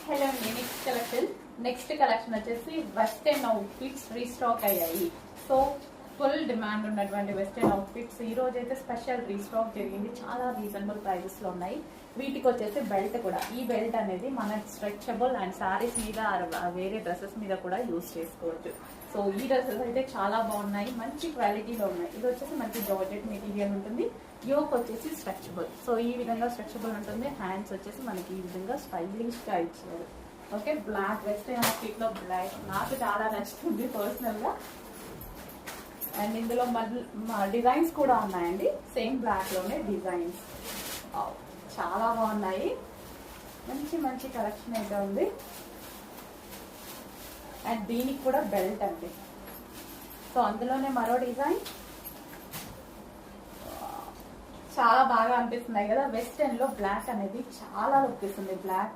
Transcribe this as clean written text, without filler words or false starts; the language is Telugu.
హలో అండి, నెక్స్ట్ కలెక్షన్ వచ్చేసి వెస్టర్న్ అవుట్ఫిట్స్ రీస్టాక్ అయ్యాయి. సో ఫుల్ డిమాండ్ ఉన్నటువంటి వెస్టర్న్ అవుట్ఫిట్స్ ఈ రోజు అయితే స్పెషల్ రీస్టాక్ జరిగింది. చాలా రీజనబుల్ ప్రైజెస్ లో ఉన్నాయి. వీటికి వచ్చేసి బెల్ట్ కూడా, ఈ బెల్ట్ అనేది మన స్ట్రెచబుల్ అండ్ సారీస్ మీద వేరే డ్రెస్సెస్ మీద కూడా యూజ్ చేసుకోవచ్చు. సో ఈ డ్రెస్సెస్ అయితే చాలా బాగున్నాయి, మంచి క్వాలిటీలో ఉన్నాయి. ఇది వచ్చేసి మంచి జార్జెట్ మెటీరియల్ ఉంటుంది. యోక్ వచ్చేసి స్ట్రెచబుల్. సో ఈ విధంగా స్ట్రెచబుల్ ఉంటుంది. హ్యాండ్స్ వచ్చేసి మనకి ఈ విధంగా స్టైలిష్ గా ఇచ్చారు. ఓకే, బ్లాక్ వెస్టర్న్ అవుట్ఫిట్ లో బ్లాక్ నాకు చాలా నచ్చుతుంది పర్సనల్ గా. అండ్ ఇందులో డిజైన్స్ కూడా ఉన్నాయండి, సేమ్ బ్లాక్ లోనే డిజైన్స్ చాలా బాగున్నాయి. మంచి మంచి కలెక్షన్ అయితే ఉంది. అండ్ దీనికి కూడా బెల్ట్ అండి. సో అందులోనే మరో డిజైన్ చాలా బాగా అనిపిస్తున్నాయి కదా. వెస్టర్న్ లో బ్లాక్ అనేది చాలా లుక్ ఇస్తుంది. బ్లాక్